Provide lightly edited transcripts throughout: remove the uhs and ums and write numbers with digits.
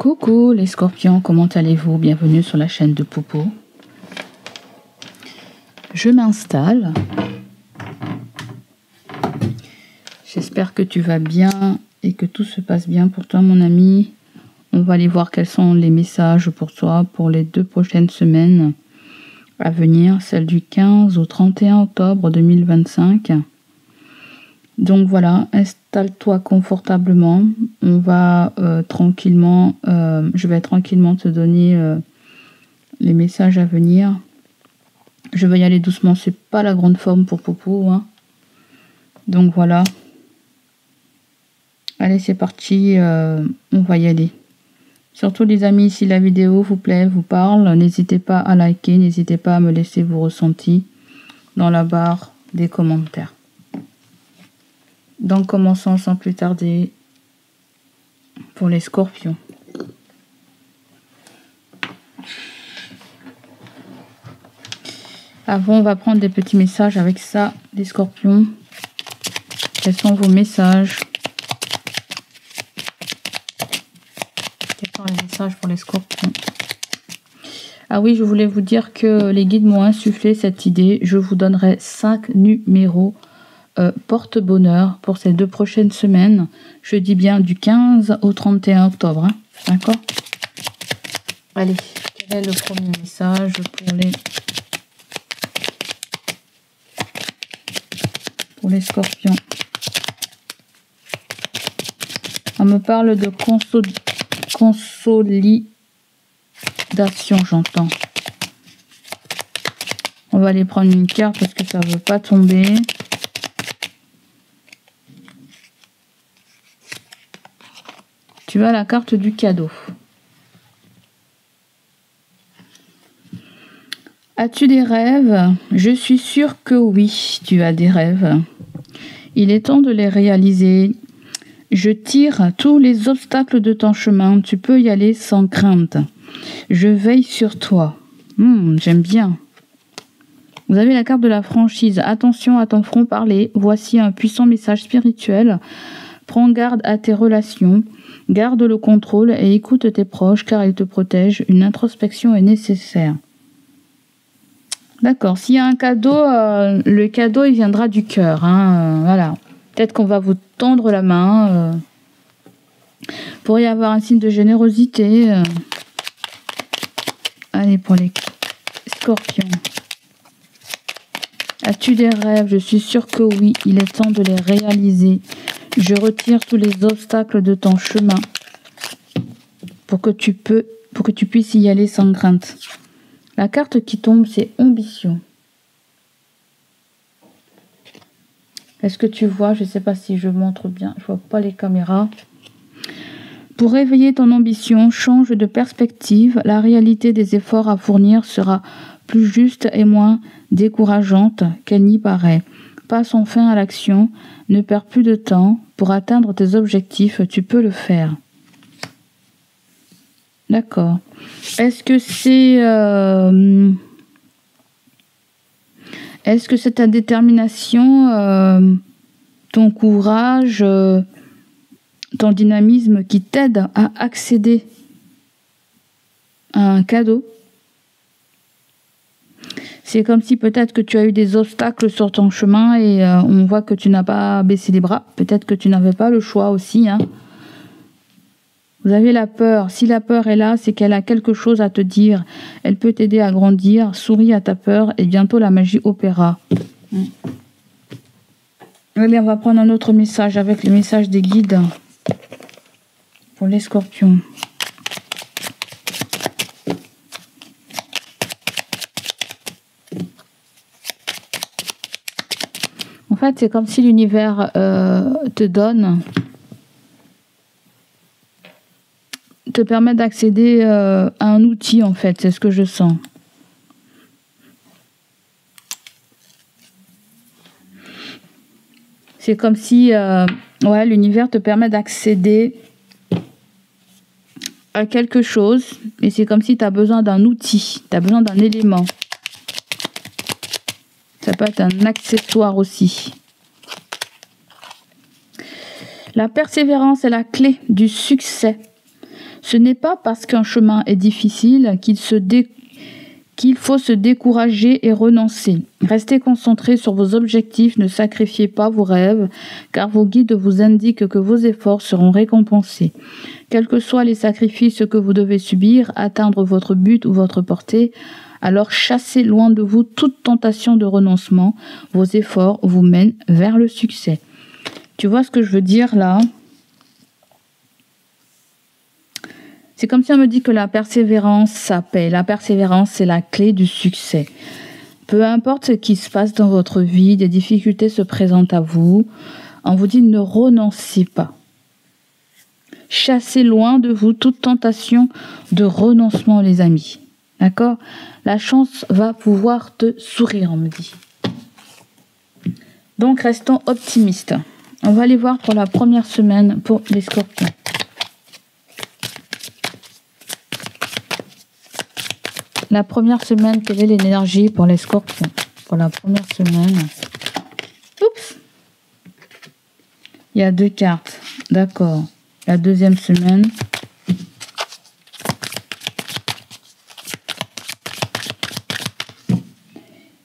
Coucou les scorpions, comment allez-vous? Bienvenue sur la chaîne de Popo. Je m'installe. J'espère que tu vas bien et que tout se passe bien pour toi mon ami. On va aller voir quels sont les messages pour toi pour les 2 prochaines semaines à venir, celle du 15 au 31 octobre 2025. Donc voilà, installe-toi confortablement. On va tranquillement, je vais tranquillement te donner les messages à venir. Je vais y aller doucement, c'est pas la grande forme pour Popo, hein. Donc voilà. Allez, c'est parti, on va y aller. Surtout les amis, si la vidéo vous plaît, vous parle, n'hésitez pas à liker, n'hésitez pas à me laisser vos ressentis dans la barre des commentaires. Donc commençons sans plus tarder pour les scorpions. Avant, on va prendre des petits messages avec ça, les scorpions. Quels sont vos messages? Quels sont les messages pour les scorpions? Ah oui, je voulais vous dire que les guides m'ont insufflé cette idée. Je vous donnerai 5 numéros porte-bonheur pour ces 2 prochaines semaines. Je dis bien du 15 au 31 octobre. Hein, d'accord? Allez, quel est le premier message pour les scorpions? On me parle de consolidation, j'entends. On va aller prendre une carte parce que ça ne veut pas tomber. Tu as la carte du cadeau. As-tu des rêves? Je suis sûre que oui, tu as des rêves. Il est temps de les réaliser. Je tire tous les obstacles de ton chemin. Tu peux y aller sans crainte. Je veille sur toi. J'aime bien. Vous avez la carte de la franchise. Attention à ton front parler. Voici un puissant message spirituel. Prends garde à tes relations. Garde le contrôle et écoute tes proches car ils te protègent. Une introspection est nécessaire. D'accord. S'il y a un cadeau, le cadeau il viendra du cœur. Hein, voilà. Peut-être qu'on va vous tendre la main. Pour y avoir un signe de générosité. Allez, pour les scorpions. As-tu des rêves? Je suis sûre que oui. Il est temps de les réaliser. Je retire tous les obstacles de ton chemin pour que tu puisses y aller sans crainte. La carte qui tombe, c'est ambition. Est-ce que tu vois? Je ne sais pas si je montre bien. Je ne vois pas les caméras. Pour réveiller ton ambition, change de perspective. La réalité des efforts à fournir sera plus juste et moins décourageante qu'elle n'y paraît. Passe enfin à l'action. Ne perds plus de temps. Pour atteindre tes objectifs, tu peux le faire. D'accord. Est-ce que c'est ta détermination, ton courage, ton dynamisme qui t'aide à accéder à un cadeau? C'est comme si peut-être que tu as eu des obstacles sur ton chemin et on voit que tu n'as pas baissé les bras. Peut-être que tu n'avais pas le choix aussi. Hein. Vous avez la peur. Si la peur est là, c'est qu'elle a quelque chose à te dire. Elle peut t'aider à grandir. Souris à ta peur et bientôt la magie opérera. Allez, on va prendre un autre message avec les messages des guides pour les scorpions. En fait, c'est comme si l'univers te permet d'accéder à un outil, en fait. C'est ce que je sens. C'est comme si l'univers te permet d'accéder à quelque chose. Et c'est comme si tu as besoin d'un outil. Tu as besoin d'un élément. Ça peut être un accessoire aussi. La persévérance est la clé du succès. Ce n'est pas parce qu'un chemin est difficile qu'il faut se décourager et renoncer. Restez concentré sur vos objectifs, ne sacrifiez pas vos rêves, car vos guides vous indiquent que vos efforts seront récompensés. Quels que soient les sacrifices que vous devez subir, atteindre votre but ou votre portée, alors chassez loin de vous toute tentation de renoncement. Vos efforts vous mènent vers le succès. Tu vois ce que je veux dire là ? C'est comme si on me dit que la persévérance, ça paie. La persévérance, c'est la clé du succès. Peu importe ce qui se passe dans votre vie, des difficultés se présentent à vous. On vous dit ne renoncez pas. Chassez loin de vous toute tentation de renoncement, les amis. D'accord ? La chance va pouvoir te sourire, on me dit. Donc, restons optimistes. On va aller voir pour la première semaine pour les scorpions. La première semaine, quelle est l'énergie pour les scorpions? Pour la première semaine. Oups! Il y a 2 cartes. D'accord. La deuxième semaine.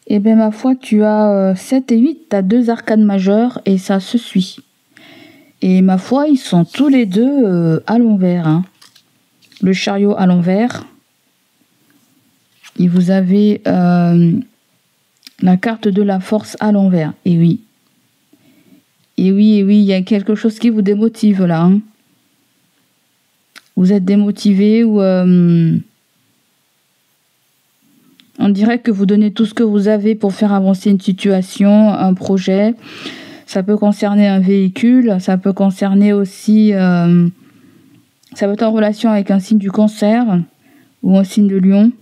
Eh bien, ma foi, tu as 7 et 8. Tu as 2 arcanes majeures et ça se suit. Et ma foi, ils sont tous les deux à l'envers. Hein. Le chariot à l'envers. Et vous avez la carte de la force à l'envers. Et oui. Et oui, il y a quelque chose qui vous démotive là. Hein. Vous êtes démotivé ou... on dirait que vous donnez tout ce que vous avez pour faire avancer une situation, un projet. Ça peut concerner un véhicule. Ça peut concerner aussi... ça peut être en relation avec un signe du Cancer ou un signe de Lion.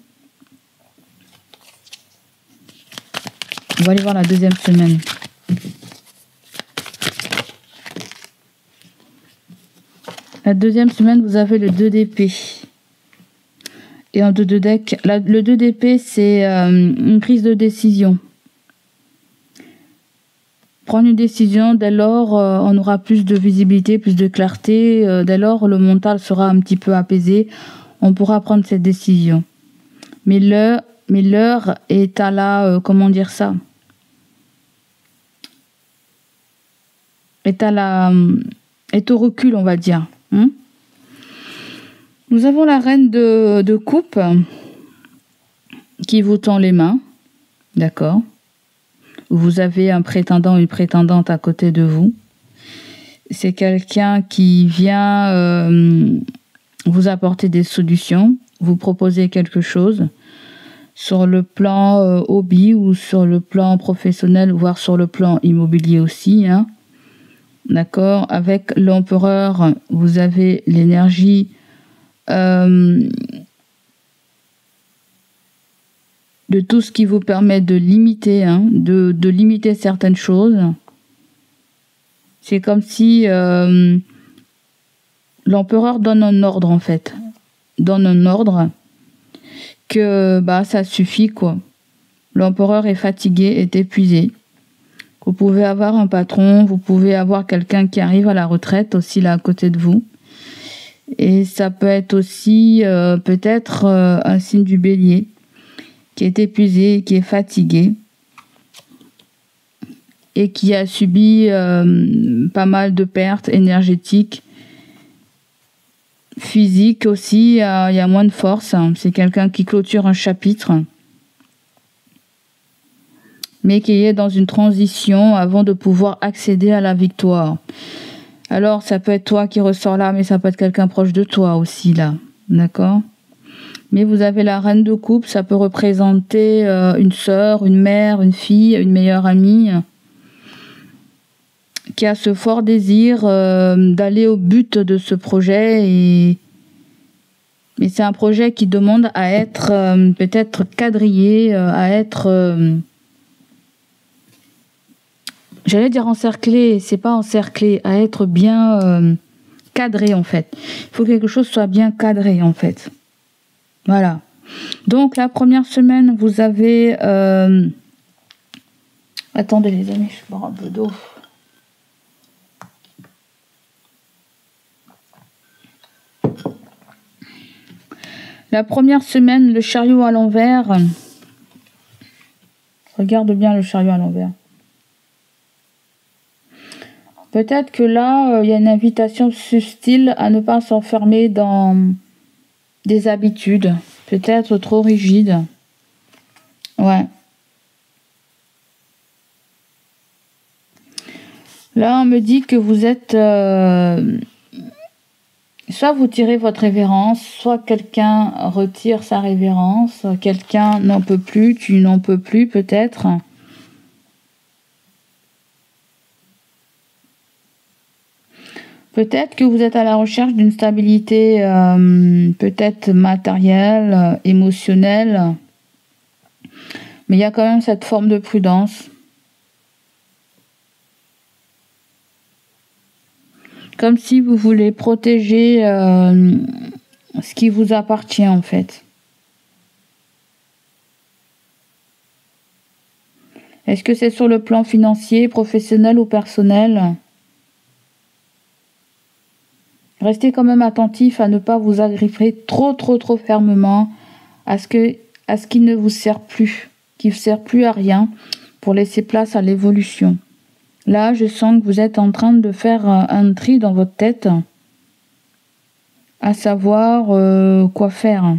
On va aller voir la deuxième semaine. La deuxième semaine, vous avez le 2 d'épée. Et en 2 de deck, le 2 d'épée, c'est une prise de décision. Prendre une décision, dès lors, on aura plus de visibilité, plus de clarté. Dès lors, le mental sera un petit peu apaisé. On pourra prendre cette décision. Mais l'heure est à la... comment dire ça ? Est au recul, on va dire. Hein? Nous avons la reine de coupe qui vous tend les mains. D'accord. Vous avez un prétendant, une prétendante à côté de vous. C'est quelqu'un qui vient vous apporter des solutions, vous proposer quelque chose sur le plan hobby ou sur le plan professionnel, voire sur le plan immobilier aussi. Hein. D'accord. Avec l'empereur, vous avez l'énergie de tout ce qui vous permet de limiter, hein, de limiter certaines choses. C'est comme si l'empereur donne un ordre en fait. Donne un ordre que ça suffit quoi. L'empereur est fatigué, est épuisé. Vous pouvez avoir un patron, vous pouvez avoir quelqu'un qui arrive à la retraite aussi là à côté de vous. Et ça peut être aussi peut-être un signe du bélier qui est épuisé, qui est fatigué et qui a subi pas mal de pertes énergétiques, physiques aussi. Il y a moins de force. Hein. C'est quelqu'un qui clôture un chapitre, mais qui est dans une transition avant de pouvoir accéder à la victoire. Alors, ça peut être toi qui ressors là, mais ça peut être quelqu'un proche de toi aussi, là. D'accord ? Mais vous avez la reine de coupe, ça peut représenter une sœur, une mère, une fille, une meilleure amie, qui a ce fort désir d'aller au but de ce projet. Mais c'est un projet qui demande à être peut-être quadrillé, à être... j'allais dire encerclé, c'est pas encerclé, à être bien cadré en fait. Il faut que quelque chose soit bien cadré en fait. Voilà. Donc la première semaine, vous avez... Attendez les amis, je bois un peu d'eau. La première semaine, le chariot à l'envers. Regarde bien le chariot à l'envers. Peut-être que là, il y a une invitation subtile à ne pas s'enfermer dans des habitudes, peut-être trop rigides. Ouais. Là, on me dit que vous êtes... soit vous tirez votre révérence, soit quelqu'un retire sa révérence, quelqu'un n'en peut plus, tu n'en peux plus peut-être. Peut-être que vous êtes à la recherche d'une stabilité peut-être matérielle, émotionnelle, mais il y a quand même cette forme de prudence. Comme si vous voulez protéger ce qui vous appartient en fait. Est-ce que c'est sur le plan financier, professionnel ou personnel ? Restez quand même attentif à ne pas vous agripper trop fermement à ce qui ne vous sert plus, qui ne sert plus à rien, pour laisser place à l'évolution. Là, je sens que vous êtes en train de faire un tri dans votre tête, à savoir quoi faire.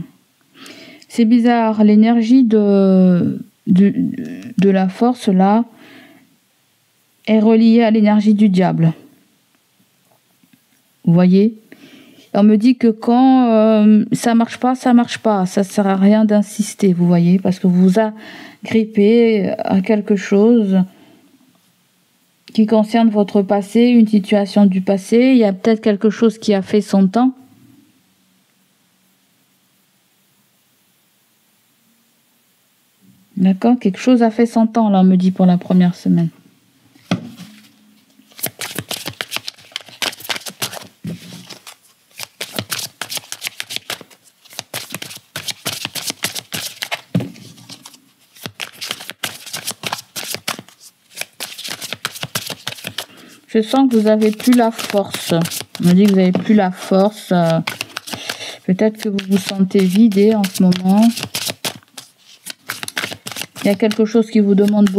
C'est bizarre, l'énergie de la force, là, est reliée à l'énergie du diable. Vous voyez ? On me dit que quand ça marche pas, ça sert à rien d'insister, vous voyez, parce que vous agrippez à quelque chose qui concerne votre passé, une situation du passé. Il y a peut-être quelque chose qui a fait son temps. D'accord ? Quelque chose a fait son temps, là, on me dit, pour la première semaine. Je sens que vous n'avez plus la force. On me dit que vous n'avez plus la force. Peut-être que vous vous sentez vidé en ce moment. Il y a quelque chose qui vous demande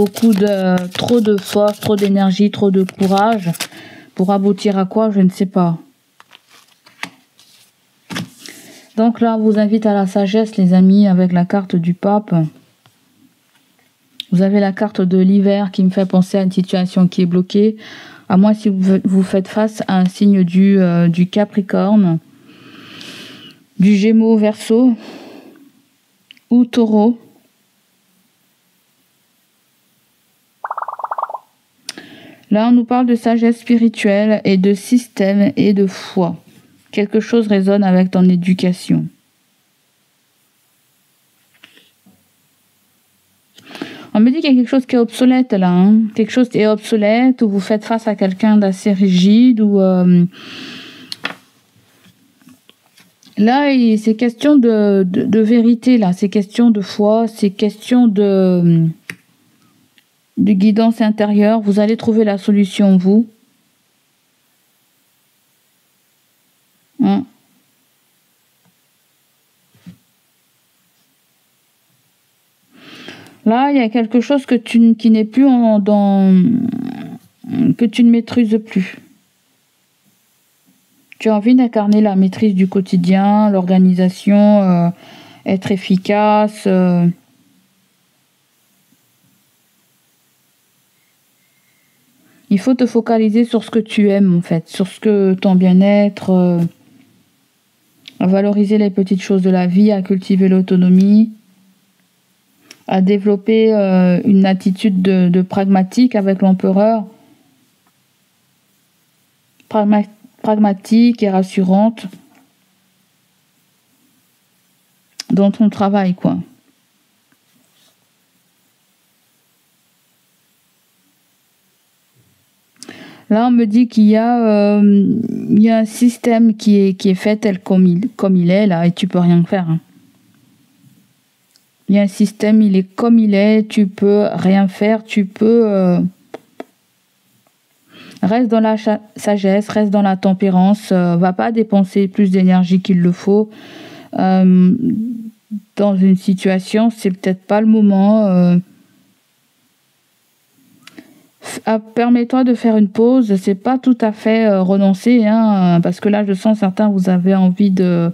trop de force, trop d'énergie, trop de courage. Pour aboutir à quoi, je ne sais pas. Donc là, on vous invite à la sagesse, les amis, avec la carte du pape. Vous avez la carte de l'hiver qui me fait penser à une situation qui est bloquée. À moins si vous faites face à un signe du Capricorne, du Gémeaux, Verseau ou Taureau. Là, on nous parle de sagesse spirituelle et de système et de foi. Quelque chose résonne avec ton éducation. On me dit qu'il y a quelque chose qui est obsolète là. Hein. Quelque chose qui est obsolète, ou vous faites face à quelqu'un d'assez rigide, ou... Là, c'est question de vérité, là. C'est question de foi, c'est question de guidance intérieure. Vous allez trouver la solution, vous. Hein? Là, il y a quelque chose qui n'est plus que tu ne maîtrises plus. Tu as envie d'incarner la maîtrise du quotidien, l'organisation, être efficace. Il faut te focaliser sur ce que tu aimes, en fait, sur ton bien-être, à valoriser les petites choses de la vie, à cultiver l'autonomie, à développer une attitude de pragmatique avec l'empereur, pragmatique et rassurante dans ton travail, quoi. Là, on me dit qu'il y a un système qui est fait tel comme il est, là, et tu peux rien faire. Hein. Il y a un système, il est comme il est, tu peux rien faire, tu peux... Reste dans la sagesse, reste dans la tempérance, va pas dépenser plus d'énergie qu'il le faut. dans une situation, c'est peut-être pas le moment. Permets-toi de faire une pause, c'est pas tout à fait renoncer, hein, parce que là je sens certains vous avez envie de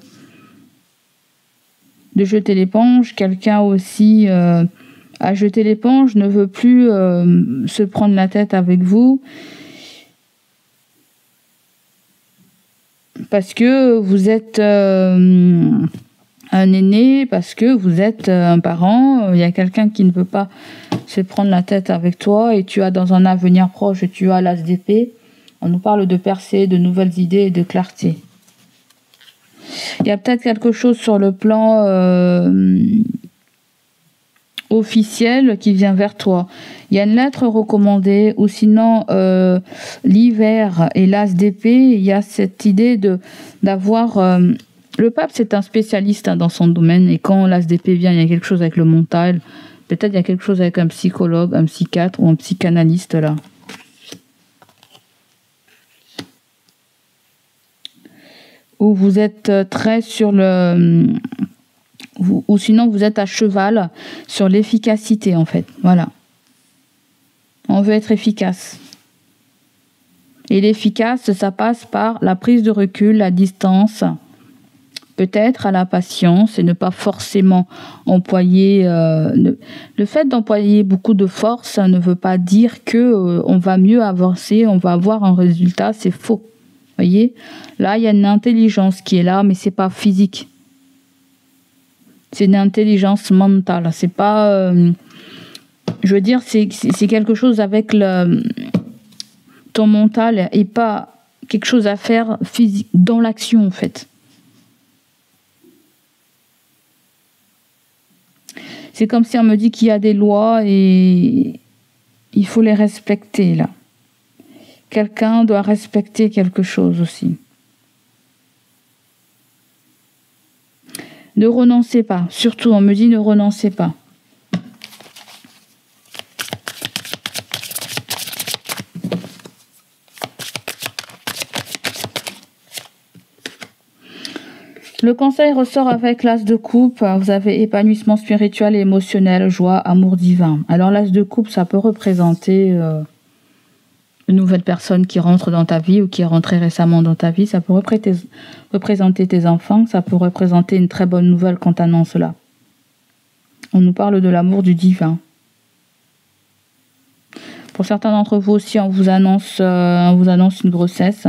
jeter l'éponge. Quelqu'un aussi a jeté l'éponge, ne veut plus se prendre la tête avec vous parce que vous êtes un aîné, parce que vous êtes un parent. Il y a quelqu'un qui ne veut pas se prendre la tête avec toi, et tu as dans un avenir proche, tu as l'as d'épée. On nous parle de percée, de nouvelles idées et de clarté. Il y a peut-être quelque chose sur le plan officiel qui vient vers toi. Il y a une lettre recommandée, ou sinon l'hiver et l'as d'épée. Il y a cette idée d'avoir... le pape, c'est un spécialiste dans son domaine, et quand l'as d'épée vient, il y a quelque chose avec le mental. Peut-être il y a quelque chose avec un psychologue, un psychiatre ou un psychanalyste là. Ou vous êtes très sur le... ou sinon vous êtes à cheval sur l'efficacité en fait. Voilà. On veut être efficace. Et l'efficace, ça passe par la prise de recul, la distance, peut-être à la patience, et ne pas forcément employer... le fait d'employer beaucoup de force, ça ne veut pas dire que on va mieux avancer, on va avoir un résultat, c'est faux. Voyez, là il y a une intelligence qui est là, mais c'est pas physique. C'est une intelligence mentale. C'est pas, je veux dire, c'est quelque chose avec ton mental, et pas quelque chose à faire physique dans l'action en fait. C'est comme si on me dit qu'il y a des lois et il faut les respecter là. Quelqu'un doit respecter quelque chose aussi. Ne renoncez pas. Surtout, on me dit ne renoncez pas. Le conseil ressort avec l'as de coupe. Vous avez épanouissement spirituel et émotionnel, joie, amour divin. Alors l'as de coupe, ça peut représenter... une nouvelle personne qui rentre dans ta vie ou qui est rentrée récemment dans ta vie. Ça peut représenter tes enfants, ça peut représenter une très bonne nouvelle qu'on t'annonce là. On nous parle de l'amour du divin. Pour certains d'entre vous aussi, on vous annonce une grossesse.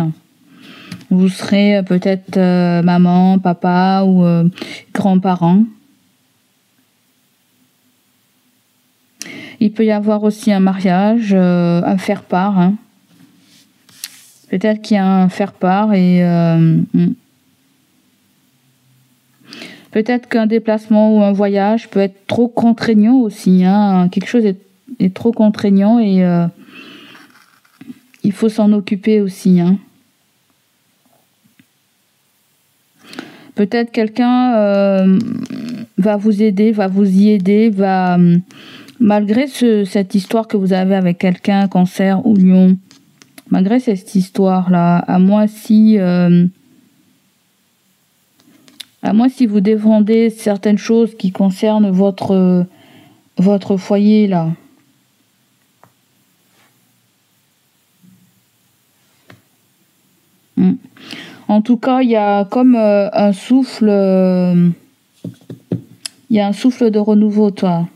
Vous serez peut-être maman, papa ou grands-parents. Il peut y avoir aussi un mariage, un faire-part, hein. Peut-être qu'il y a un faire-part et peut-être qu'un déplacement ou un voyage peut être trop contraignant aussi, hein. Quelque chose est trop contraignant et il faut s'en occuper aussi, hein. Peut-être quelqu'un va vous aider, va vous y aider, malgré cette histoire que vous avez avec quelqu'un, Cancer ou Lion. Malgré cette histoire-là, à moins si vous défendez certaines choses qui concernent votre foyer là. En tout cas, il y a comme un souffle, il y a un souffle de renouveau, toi.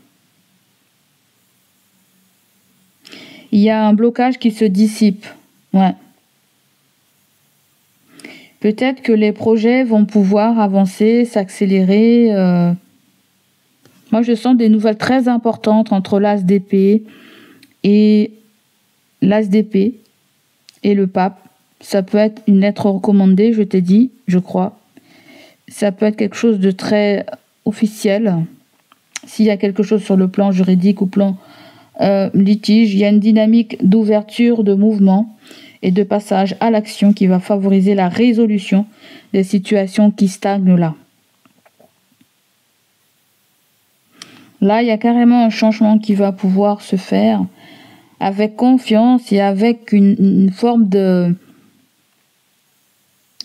Il y a un blocage qui se dissipe. Ouais. Peut-être que les projets vont pouvoir avancer, s'accélérer. Moi, je sens des nouvelles très importantes entre l'as d'épée et l'as d'épée et le pape. Ça peut être une lettre recommandée, je t'ai dit, je crois. Ça peut être quelque chose de très officiel. S'il y a quelque chose sur le plan juridique ou plan litige, il y a une dynamique d'ouverture, de mouvement et de passage à l'action qui va favoriser la résolution des situations qui stagnent là. Là, il y a carrément un changement qui va pouvoir se faire avec confiance et avec une forme de...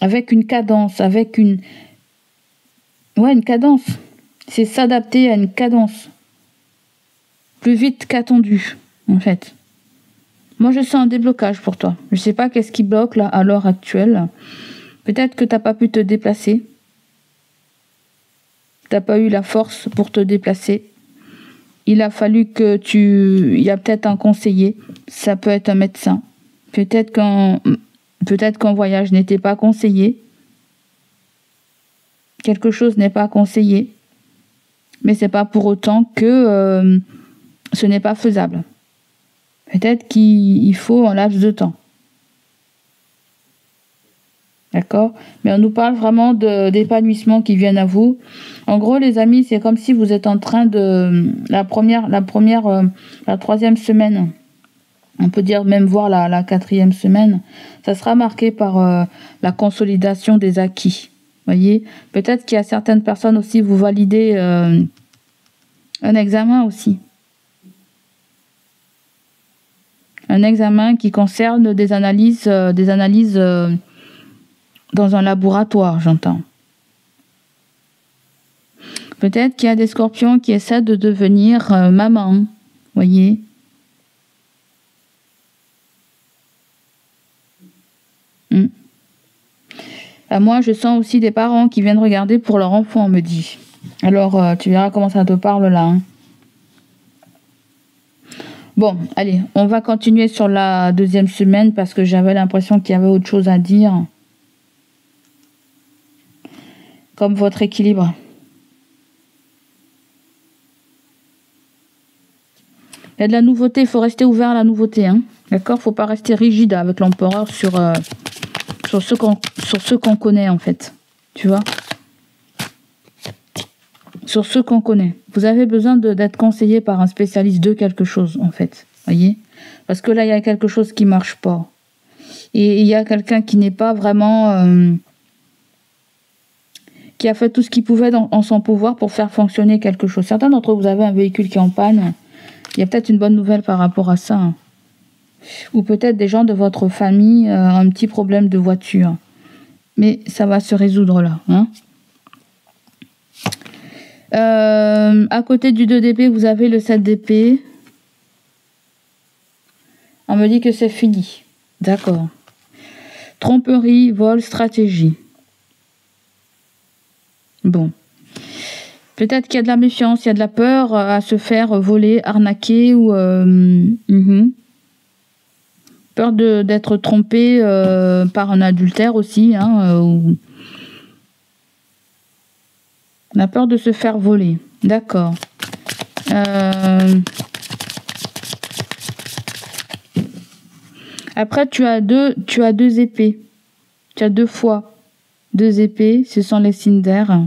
avec une cadence, avec une Ouais, une cadence. C'est s'adapter à une cadence. Plus vite qu'attendu, en fait. Moi, je sens un déblocage pour toi. Je sais pas qu'est-ce qui bloque là à l'heure actuelle. Peut-être que t'as pas pu te déplacer. T'as pas eu la force pour te déplacer. Il a fallu que tu... Il y a peut-être un conseiller. Ça peut être un médecin. Peut-être qu'un voyage n'était pas conseillé. Quelque chose n'est pas conseillé. Mais c'est pas pour autant que ce n'est pas faisable. Peut-être qu'il faut un laps de temps. D'accord? Mais on nous parle vraiment d'épanouissement qui viennent à vous. En gros, les amis, c'est comme si vous êtes en train de... La troisième semaine, on peut dire même voir la quatrième semaine, ça sera marqué par la consolidation des acquis. Voyez? Peut-être qu'il y a certaines personnes aussi, vous validez un examen aussi. Un examen qui concerne des analyses dans un laboratoire, j'entends. Peut-être qu'il y a des scorpions qui essaient de devenir maman, voyez. Moi, je sens aussi des parents qui viennent regarder pour leur enfant, on me dit. Alors, tu verras comment ça te parle là. Hein. Bon, allez, on va continuer sur la deuxième semaine parce que j'avais l'impression qu'il y avait autre chose à dire. Comme votre équilibre. Il y a de la nouveauté, il faut rester ouvert à la nouveauté. Hein. D'accord? Il ne faut pas rester rigide avec l'empereur sur ce qu'on connaît en fait. Tu vois? Sur ce qu'on connaît. Vous avez besoin d'être conseillé par un spécialiste de quelque chose en fait. Voyez? Parce que là, il y a quelque chose qui ne marche pas. Et il y a quelqu'un qui n'est pas vraiment... qui a fait tout ce qu'il pouvait en son pouvoir pour faire fonctionner quelque chose. Certains d'entre vous avez un véhicule qui est en panne. Il y a peut-être une bonne nouvelle par rapport à ça. Hein. Ou peut-être des gens de votre famille ont un petit problème de voiture. Mais ça va se résoudre là. Hein. À côté du 2 d'épée, vous avez le 7 d'épée. On me dit que c'est fini. D'accord. Tromperie, vol, stratégie. Bon. Peut-être qu'il y a de la méfiance, il y a de la peur à se faire voler, arnaquer ou... Peur d'être trompé par un adultère aussi. Hein, On a peur de se faire voler. D'accord. Après, tu as deux épées. Tu as 2 fois 2 épées. Ce sont les signes d'air.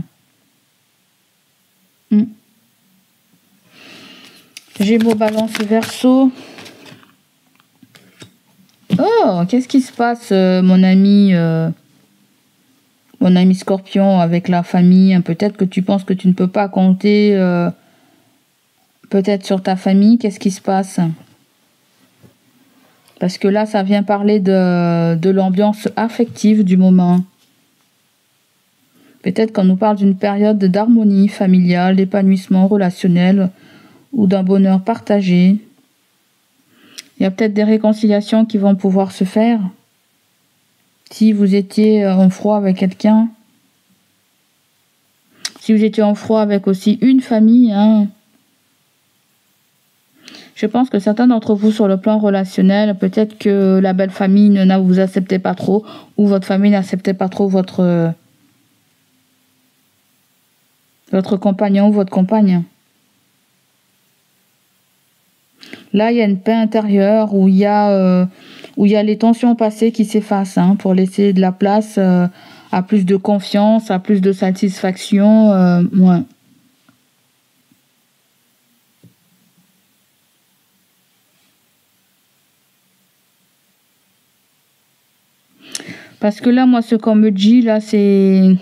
Gémeaux, Balance, Verseau. Oh, qu'est-ce qui se passe, mon ami Scorpion, avec la famille? Peut-être que tu penses que tu ne peux pas compter peut-être sur ta famille. Qu'est-ce qui se passe? Parce que là, ça vient parler de l'ambiance affective du moment. Peut-être qu'on nous parle d'une période d'harmonie familiale, d'épanouissement relationnel ou d'un bonheur partagé. Il y a peut-être des réconciliations qui vont pouvoir se faire. Si vous étiez en froid avec quelqu'un. Si vous étiez en froid avec aussi une famille. Hein. Je pense que certains d'entre vous sur le plan relationnel, peut-être que la belle famille ne vous acceptait pas trop. Ou votre famille n'acceptait pas trop votre compagnon ou votre compagne. Là, il y a une paix intérieure où il y a les tensions passées qui s'effacent pour laisser de la place à plus de confiance, à plus de satisfaction. Ouais. Parce que là, moi, ce qu'on me dit, là, c'est...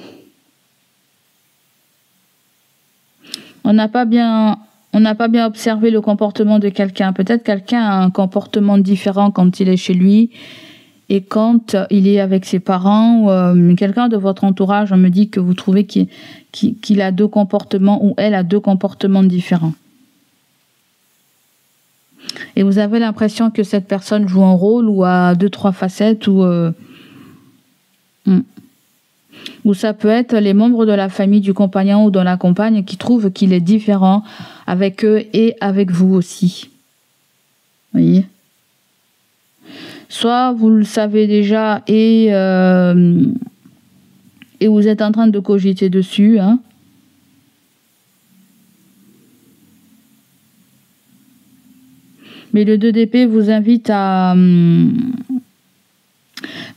On n'a pas bien observé le comportement de quelqu'un. Peut-être quelqu'un a un comportement différent quand il est chez lui. et quand il est avec ses parents ou quelqu'un de votre entourage, on me dit que vous trouvez qu'il a deux comportements ou elle a deux comportements différents. Et vous avez l'impression que cette personne joue un rôle ou a deux, trois facettes ou ça peut être les membres de la famille du compagnon ou de la compagne qui trouvent qu'il est différent avec eux et avec vous aussi. Vous voyez ? Soit vous le savez déjà et vous êtes en train de cogiter dessus, hein. Mais le 2 d'épée vous invite à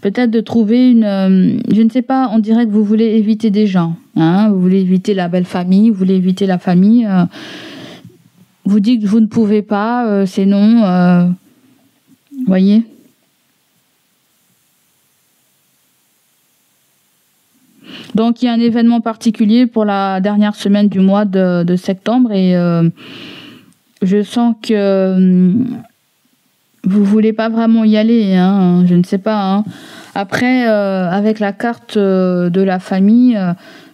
peut-être de trouver je ne sais pas, on dirait que vous voulez éviter des gens, hein, vous voulez éviter la belle famille, vous voulez éviter la famille, vous dites que vous ne pouvez pas, c'est non, voyez. Donc il y a un événement particulier pour la dernière semaine du mois de septembre et je sens que vous voulez pas vraiment y aller, hein, je ne sais pas. Hein. Après, avec la carte de la famille,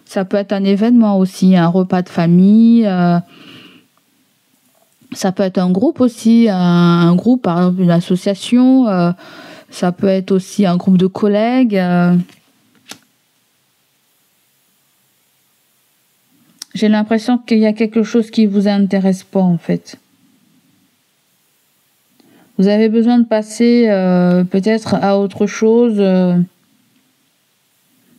ça peut être un événement aussi, un repas de famille. Ça peut être un groupe aussi, un groupe, par exemple une association. Ça peut être aussi un groupe de collègues. J'ai l'impression qu'il y a quelque chose qui vous intéresse pas en fait. Vous avez besoin de passer peut-être à autre chose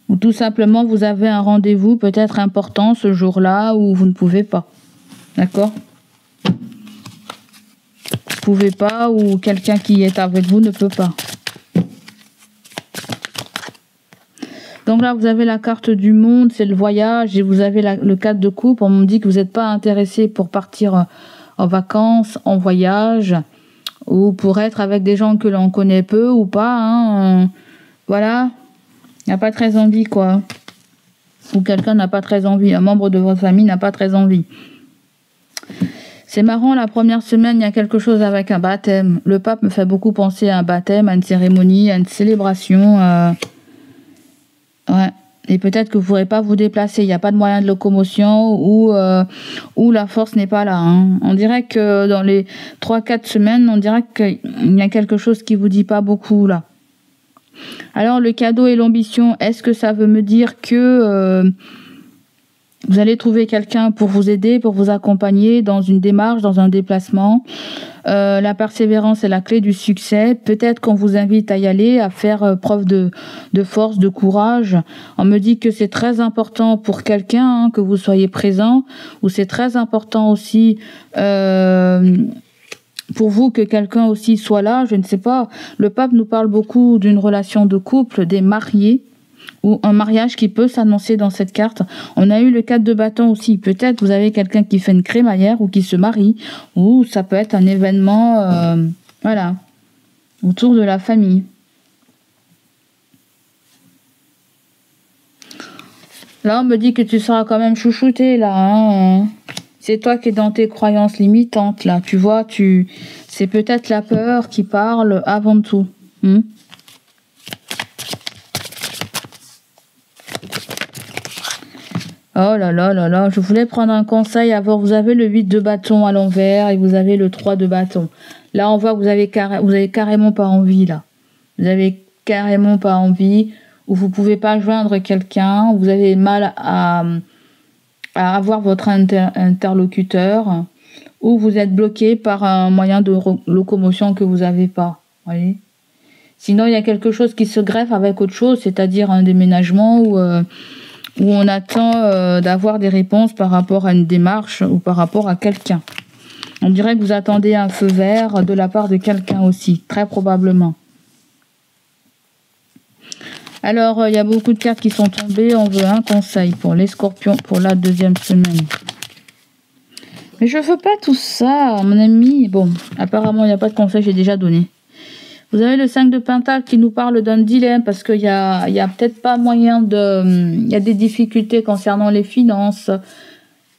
ou tout simplement vous avez un rendez-vous peut-être important ce jour-là où vous ne pouvez pas. D'accord ? Vous pouvez pas ou quelqu'un qui est avec vous ne peut pas. Donc là, vous avez la carte du monde, c'est le voyage, et vous avez le 4 de coupe. On me dit que vous n'êtes pas intéressé pour partir en vacances, en voyage, ou pour être avec des gens que l'on connaît peu ou pas. Hein, voilà, il n'y a pas très envie, quoi. Ou quelqu'un n'a pas très envie, un membre de votre famille n'a pas très envie. C'est marrant, la première semaine, il y a quelque chose avec un baptême. Le pape me fait beaucoup penser à un baptême, à une cérémonie, à une célébration. Ouais. Et peut-être que vous ne pourrez pas vous déplacer, il n'y a pas de moyen de locomotion ou la force n'est pas là. Hein. On dirait que dans les 3-4 semaines, on dirait qu'il y a quelque chose qui ne vous dit pas beaucoup là. Alors le cadeau et l'ambition, est-ce que ça veut me dire que vous allez trouver quelqu'un pour vous aider, pour vous accompagner dans une démarche, dans un déplacement. La persévérance est la clé du succès. Peut-être qu'on vous invite à y aller, à faire preuve de force, de courage. On me dit que c'est très important pour quelqu'un hein, que vous soyez présent, ou c'est très important aussi pour vous que quelqu'un aussi soit là. Je ne sais pas. Le pape nous parle beaucoup d'une relation de couple, des mariés, ou un mariage qui peut s'annoncer dans cette carte. On a eu le 4 de bâton aussi. Peut-être vous avez quelqu'un qui fait une crémaillère ou qui se marie, ou ça peut être un événement voilà, autour de la famille. Là, on me dit que tu seras quand même chouchouté, là. Hein. C'est toi qui es dans tes croyances limitantes, là. Tu vois, c'est peut-être la peur qui parle avant tout. Oh là là là là, je voulais prendre un conseil. Avant, vous avez le 8 de bâton à l'envers et vous avez le 3 de bâton. Là, on voit que vous avez carrément pas envie, là. Vous avez carrément pas envie, ou vous pouvez pas joindre quelqu'un, vous avez mal à avoir votre interlocuteur, ou vous êtes bloqué par un moyen de locomotion que vous avez pas. Voyez. Sinon, il y a quelque chose qui se greffe avec autre chose, c'est-à-dire un déménagement où on attend d'avoir des réponses par rapport à une démarche ou par rapport à quelqu'un. On dirait que vous attendez un feu vert de la part de quelqu'un aussi, très probablement. Alors, il y a beaucoup de cartes qui sont tombées. On veut un conseil pour les scorpions pour la deuxième semaine. Mais je veux pas tout ça, mon ami. Bon, apparemment, il n'y a pas de conseil, j'ai déjà donné. Vous avez le 5 de Pentacle qui nous parle d'un dilemme parce qu'il y a peut-être pas moyen il y a des difficultés concernant les finances.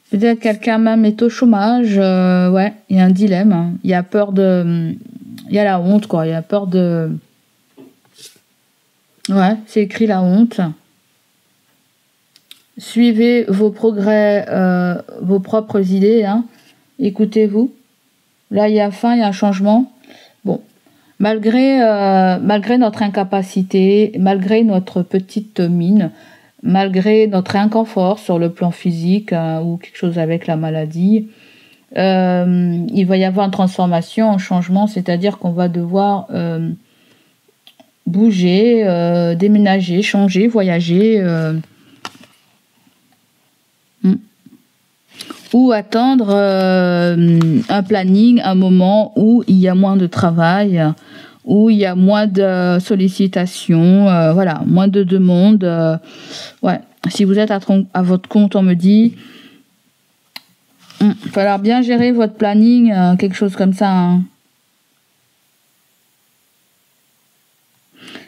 Peut-être quelqu'un même est au chômage. Ouais, il y a un dilemme. Hein. Il y a peur il y a la honte, quoi. Il y a peur Ouais, c'est écrit la honte. Suivez vos progrès, vos propres idées, hein. Écoutez-vous. Là, il y a faim, il y a un changement. Bon, malgré notre incapacité, malgré notre petite mine, malgré notre inconfort sur le plan physique ou quelque chose avec la maladie, il va y avoir une transformation, un changement, c'est-à-dire qu'on va devoir bouger, déménager, changer, voyager, ou attendre un planning, un moment où il y a moins de travail, où il y a moins de sollicitations, voilà, moins de demandes. Ouais. Si vous êtes à votre compte, on me dit, il va falloir bien gérer votre planning, quelque chose comme ça. Hein.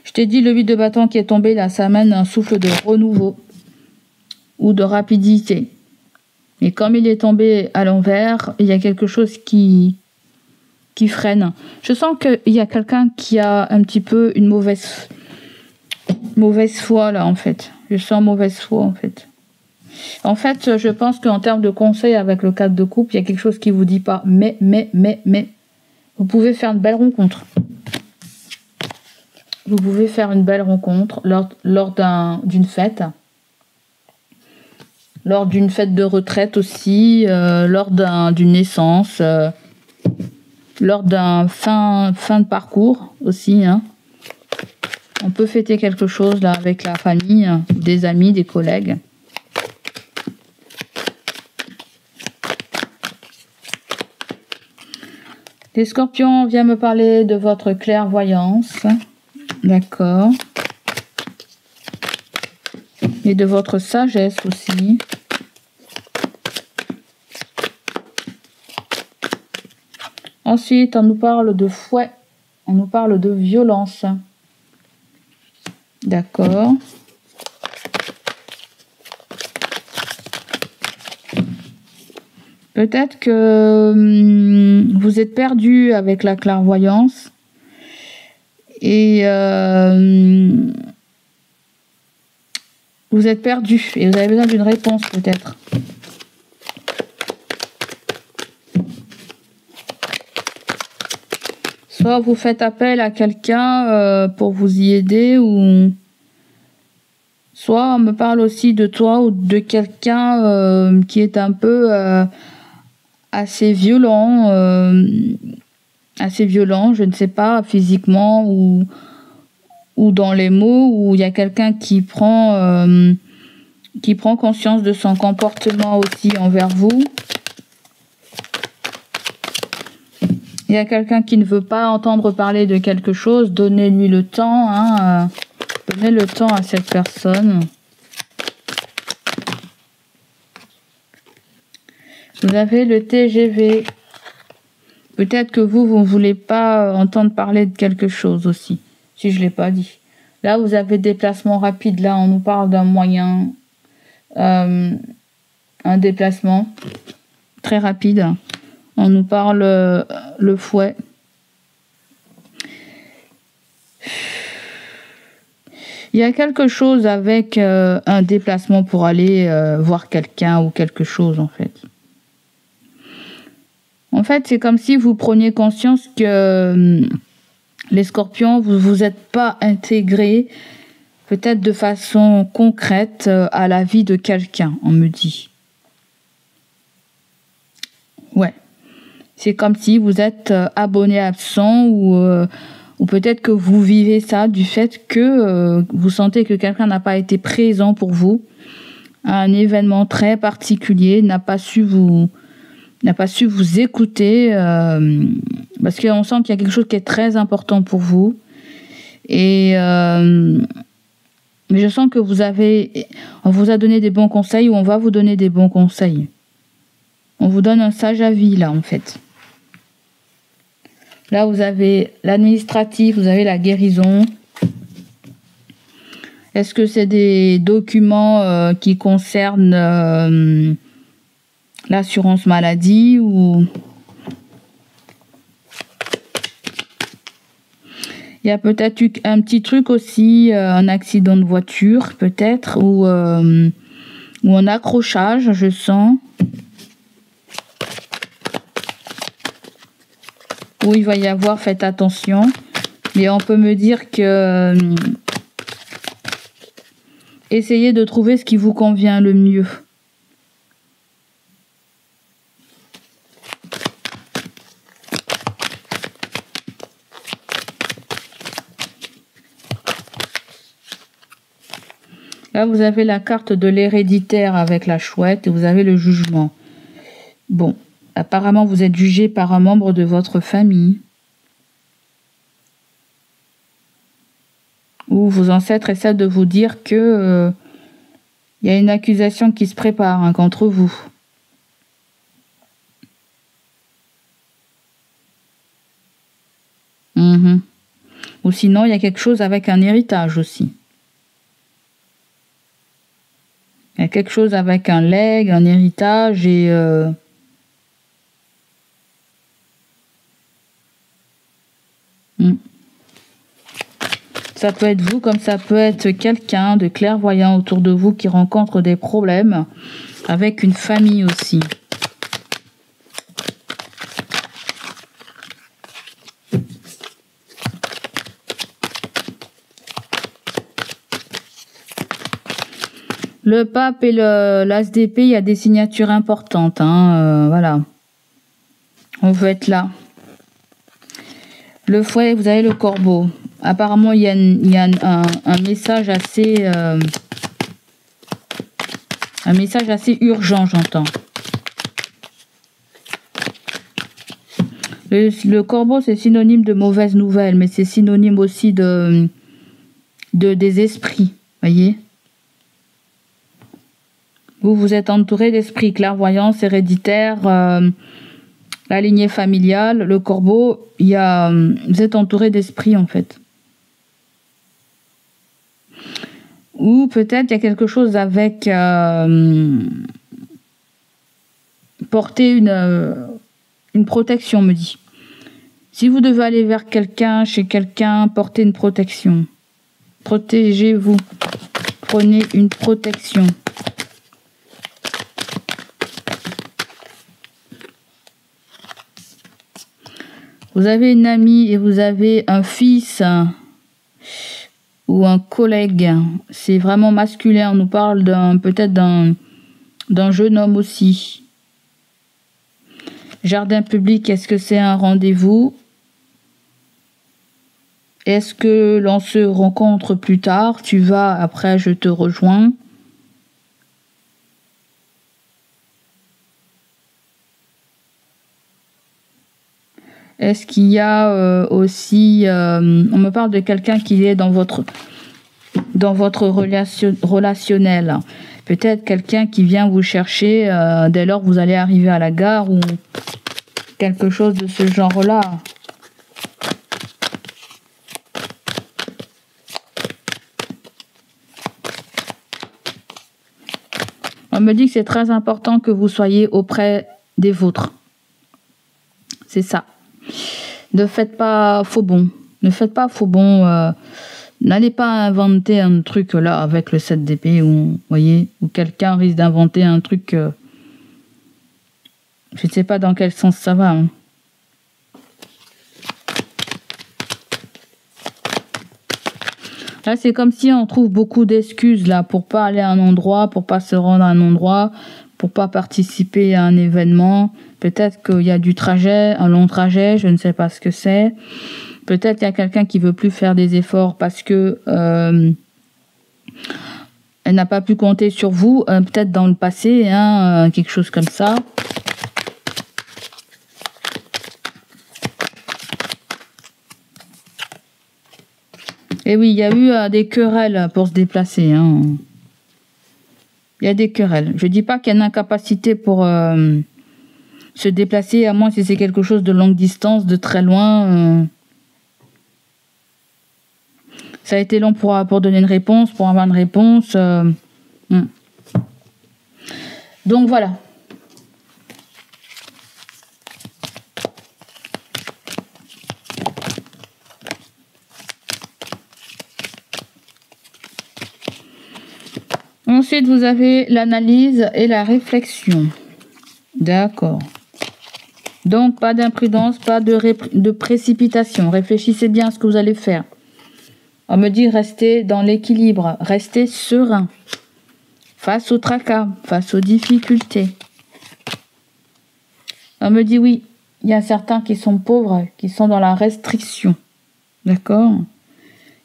Je t'ai dit, le 8 de bâton qui est tombé, là, ça amène un souffle de renouveau ou de rapidité. Et comme il est tombé à l'envers, il y a quelque chose qui freine. Je sens qu'il y a quelqu'un qui a un petit peu une mauvaise foi, là, en fait. Je sens mauvaise foi, en fait. En fait, je pense qu'en termes de conseils avec le cadre de couple, il y a quelque chose qui vous dit pas. Mais. Vous pouvez faire une belle rencontre. Vous pouvez faire une belle rencontre lors d'une fête. Lors d'une fête de retraite aussi. Lors d'une naissance. Lors d'un fin de parcours aussi. Hein. On peut fêter quelque chose là avec la famille, des amis, des collègues. Les scorpions, viennent me parler de votre clairvoyance. D'accord. Et de votre sagesse aussi. Ensuite, on nous parle de fouet. On nous parle de violence. D'accord. Peut-être que vous êtes perdu avec la clairvoyance. Et vous êtes perdu et vous avez besoin d'une réponse peut-être. Soit vous faites appel à quelqu'un pour vous y aider, ou soit on me parle aussi de toi ou de quelqu'un qui est un peu assez violent, je ne sais pas, physiquement ou dans les mots, où il y a quelqu'un qui prend conscience de son comportement aussi envers vous. Il y a quelqu'un qui ne veut pas entendre parler de quelque chose, donnez-lui le temps, hein, donnez le temps à cette personne. Vous avez le TGV. Peut-être que vous ne voulez pas entendre parler de quelque chose aussi, si je ne l'ai pas dit. Là, vous avez déplacement rapide. Là, on nous parle d'un moyen, un déplacement très rapide. On nous parle le fouet. Il y a quelque chose avec un déplacement pour aller voir quelqu'un ou quelque chose, en fait. En fait, c'est comme si vous preniez conscience que les scorpions, vous ne vous êtes pas intégrés peut-être de façon concrète à la vie de quelqu'un, on me dit. Ouais. C'est comme si vous êtes abonné absent ou peut-être que vous vivez ça du fait que vous sentez que quelqu'un n'a pas été présent pour vous à un événement très particulier, n'a pas su vous écouter parce qu'on sent qu'il y a quelque chose qui est très important pour vous. Et mais je sens que on vous a donné des bons conseils, ou on va vous donner des bons conseils. On vous donne un sage avis là en fait. Là, vous avez l'administratif, vous avez la guérison. Est-ce que c'est des documents qui concernent l'assurance maladie ou... Il y a peut-être eu un petit truc aussi, un accident de voiture peut-être, ou un accrochage, je sens. Où il va y avoir, faites attention. Mais on peut me dire que essayez de trouver ce qui vous convient le mieux. Là, vous avez la carte de l'héréditaire avec la chouette et vous avez le jugement. Bon, apparemment, vous êtes jugé par un membre de votre famille. Ou vos ancêtres essaient de vous dire que y a une accusation qui se prépare contre vous. Ou sinon, il y a quelque chose avec un héritage aussi. Il y a quelque chose avec un legs, un héritage et... Ça peut être vous comme ça peut être quelqu'un de clairvoyant autour de vous qui rencontre des problèmes avec une famille aussi. Le pape et l'as d'épée, il y a des signatures importantes. Voilà. On veut être là. Le fouet, vous avez le corbeau. Apparemment, il y a un message assez... un message assez urgent, j'entends. Le corbeau, c'est synonyme de mauvaise nouvelle, mais c'est synonyme aussi des esprits, voyez. Vous êtes entouré d'esprits, clairvoyance, héréditaire, la lignée familiale, le corbeau, vous êtes entouré d'esprits en fait. Ou peut-être il y a quelque chose avec porter une protection, me dit. Si vous devez aller vers quelqu'un, chez quelqu'un, portez une protection. Protégez-vous. Prenez une protection. Vous avez une amie et vous avez un fils ou un collègue. C'est vraiment masculin. On nous parle peut-être d'un jeune homme aussi. Jardin public, est-ce que c'est un rendez-vous? Est-ce que l'on se rencontre plus tard? Tu vas, après je te rejoins. Est-ce qu'il y a aussi... on me parle de quelqu'un qui est dans votre relationnel. Peut-être quelqu'un qui vient vous chercher dès lors que vous allez arriver à la gare ou quelque chose de ce genre-là. On me dit que c'est très important que vous soyez auprès des vôtres. C'est ça. Ne faites pas faux bon. Ne faites pas faux bon. N'allez pas inventer un truc là avec le 7 d'épée où, voyez, où quelqu'un risque d'inventer un truc. Je ne sais pas dans quel sens ça va. Là, c'est comme si on trouve beaucoup d'excuses là pour pas aller à un endroit, pour pas se rendre à un endroit, pour pas participer à un événement. Peut-être qu'il y a du trajet, un long trajet, je ne sais pas ce que c'est. Peut-être qu'il y a quelqu'un qui veut plus faire des efforts parce que elle n'a pas pu compter sur vous, peut-être dans le passé, quelque chose comme ça. Et oui, il y a eu des querelles pour se déplacer. Il y a des querelles. Je dis pas qu'il y a une incapacité pour se déplacer, à moins si c'est quelque chose de longue distance, de très loin. Ça a été long pour donner une réponse, pour avoir une réponse. Donc voilà. Ensuite, vous avez l'analyse et la réflexion. D'accord. Donc, pas d'imprudence, pas de précipitation. Réfléchissez bien à ce que vous allez faire. On me dit restez dans l'équilibre, restez serein. Face au tracas, face aux difficultés. On me dit oui, il y a certains qui sont pauvres, qui sont dans la restriction. D'accord ?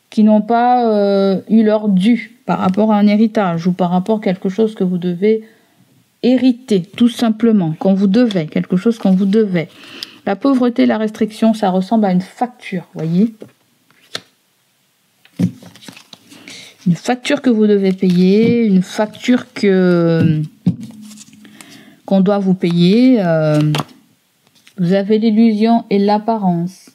Qui n'ont pas eu leur dû par rapport à un héritage ou par rapport à quelque chose que vous devez hériter, tout simplement, qu'on vous devait, quelque chose qu'on vous devait. La pauvreté, la restriction, ça ressemble à une facture, voyez ? Une facture que vous devez payer, une facture qu'on doit vous payer. Vous avez l'illusion et l'apparence.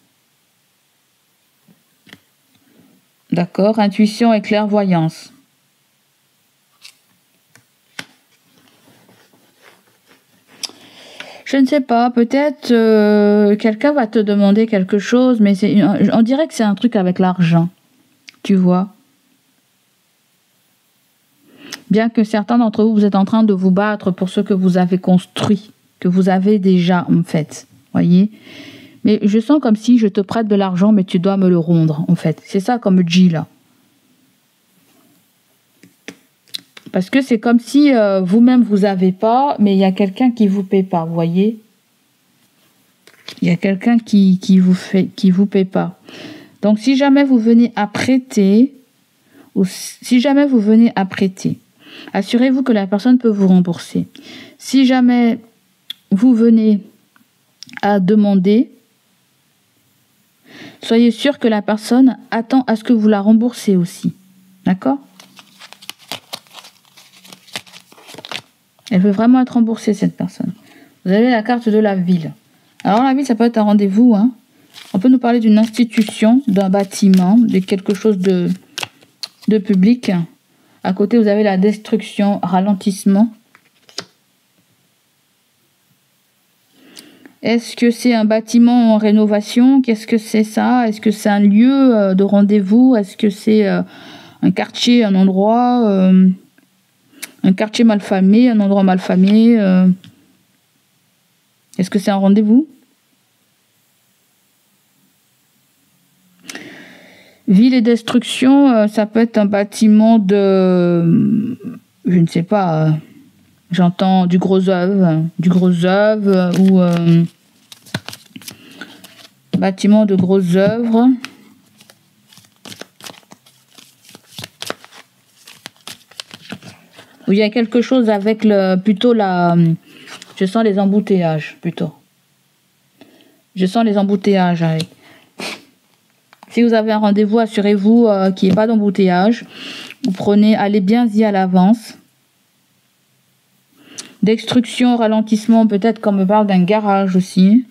D'accord, intuition et clairvoyance. Je ne sais pas, peut-être quelqu'un va te demander quelque chose, mais on dirait que c'est un truc avec l'argent, tu vois. Bien que certains d'entre vous, vous êtes en train de vous battre pour ce que vous avez construit, que vous avez déjà en fait, voyez. Mais je sens comme si je te prête de l'argent, mais tu dois me le rendre, en fait. C'est ça comme G, là. Parce que c'est comme si vous-même, vous n'avez pas, mais il y a quelqu'un qui ne vous paie pas, vous voyez. Il y a quelqu'un qui vous paie pas. Donc, si jamais vous venez à prêter, assurez-vous que la personne peut vous rembourser. Si jamais vous venez à demander, soyez sûr que la personne attend à ce que vous la remboursez aussi. D'accord ? Elle veut vraiment être remboursée, cette personne. Vous avez la carte de la ville. Alors, la ville, ça peut être un rendez-vous. Hein. On peut nous parler d'une institution, d'un bâtiment, de quelque chose de public. À côté, vous avez la destruction, ralentissement. Est-ce que c'est un bâtiment en rénovation? Qu'est-ce que c'est ça? Est-ce que c'est un lieu de rendez-vous? Est-ce que c'est un quartier, un endroit, un quartier malfamé, un endroit malfamé? Est-ce que c'est un rendez-vous? Ville et destruction, ça peut être un bâtiment de... je ne sais pas... j'entends du gros œuvre ou bâtiment de grosses œuvres. Où il y a quelque chose avec je sens les embouteillages plutôt. Je sens les embouteillages avec. Si vous avez un rendez-vous, assurez-vous qu'il n'y ait pas d'embouteillage. Allez bien y à l'avance. Destruction, ralentissement, peut-être qu'on me parle d'un garage aussi.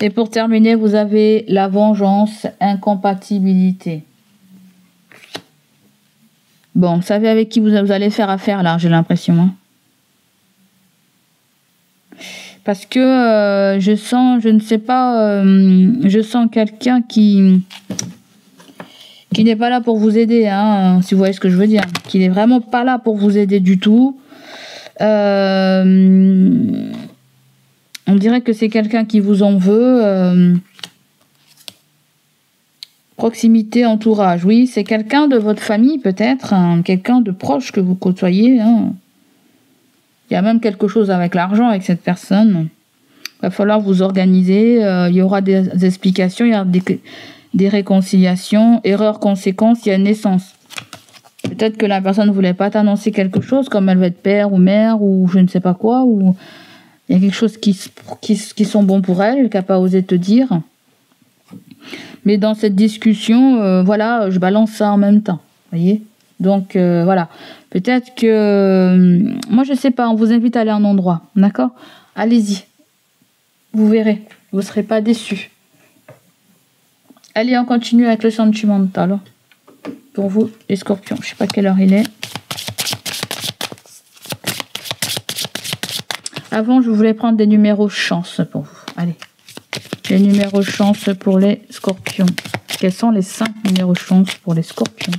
Et pour terminer, vous avez la vengeance, incompatibilité. Bon, vous savez avec qui vous allez faire affaire là, j'ai l'impression. Hein. Parce que je sens, je ne sais pas, je sens quelqu'un qui n'est pas là pour vous aider, hein, si vous voyez ce que je veux dire. Qui n'est vraiment pas là pour vous aider du tout. On dirait que c'est quelqu'un qui vous en veut. Proximité, entourage. Oui, c'est quelqu'un de votre famille peut-être. Hein, quelqu'un de proche que vous côtoyez. Hein. Il y a même quelque chose avec l'argent avec cette personne. Il va falloir vous organiser. Il y aura des explications. Il y aura des réconciliations. Erreur, conséquence, il y a naissance. Peut-être que la personne ne voulait pas t'annoncer quelque chose, comme elle va être père ou mère ou je ne sais pas quoi, ou il y a quelque chose qui sont bons pour elle, qu'elle n'a pas osé te dire. Mais dans cette discussion, voilà, je balance ça en même temps. Voyez ? Donc, voilà. Peut-être que... moi, je ne sais pas, on vous invite à aller à un endroit. D'accord ? Allez-y. Vous verrez. Vous ne serez pas déçus. Allez, on continue avec le sentimental. Pour vous, les scorpions. Je ne sais pas quelle heure il est. Avant, je voulais prendre des numéros chance pour vous. Allez. Les numéros chance pour les scorpions. Quels sont les 5 numéros chance pour les scorpions?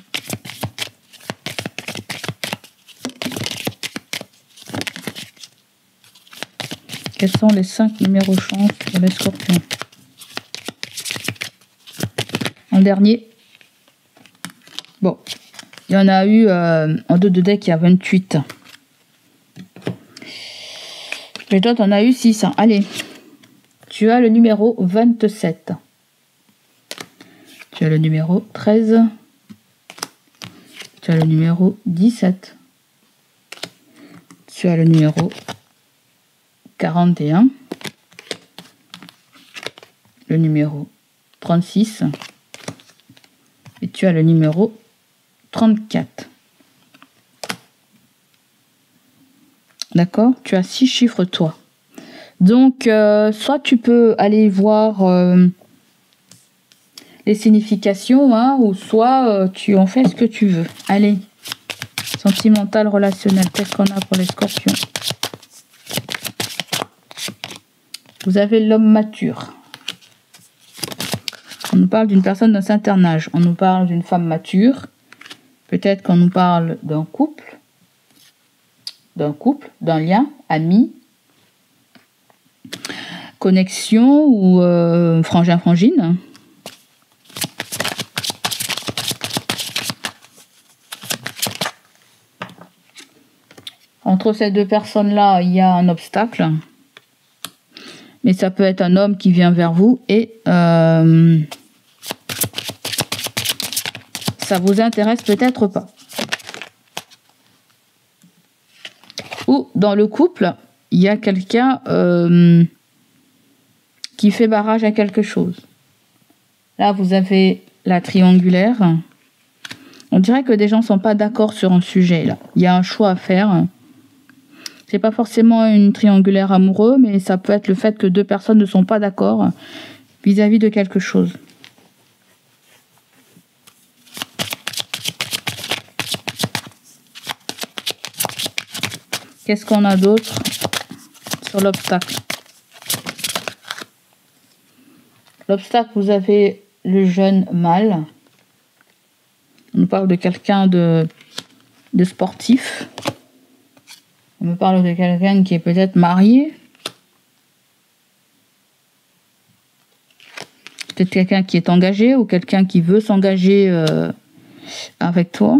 Quels sont les 5 numéros chance pour les scorpions? En dernier. Bon. Il y en a eu en 2 de deck, il y a 28. Et toi, tu en as eu 6. Allez. Tu as le numéro 27. Tu as le numéro 13. Tu as le numéro 17. Tu as le numéro 41. Le numéro 36. Et tu as le numéro 34. D'accord? Tu as 6 chiffres, toi. Donc, soit tu peux aller voir les significations, hein, ou soit tu en fais ce que tu veux. Allez. Sentimental, relationnel. Qu'est-ce qu'on a pour les scorpions? Vous avez l'homme mature. On nous parle d'une personne d'un certain âge. On nous parle d'une femme mature. Peut-être qu'on nous parle d'un couple, d'un lien, ami, connexion ou frangin-frangine. Entre ces deux personnes-là, il y a un obstacle. Mais ça peut être un homme qui vient vers vous et ça vous intéresse peut-être pas. Ou dans le couple, il y a quelqu'un qui fait barrage à quelque chose. Là, vous avez la triangulaire. On dirait que des gens ne sont pas d'accord sur un sujet. Là, il y a un choix à faire. C'est pas forcément une triangulaire amoureux, mais ça peut être le fait que deux personnes ne sont pas d'accord vis-à-vis de quelque chose. Qu'est-ce qu'on a d'autre sur l'obstacle? L'obstacle, vous avez le jeune mâle. On nous parle de quelqu'un de sportif. On me parle de quelqu'un qui est peut-être marié. Peut-être quelqu'un qui est engagé ou quelqu'un qui veut s'engager avec toi.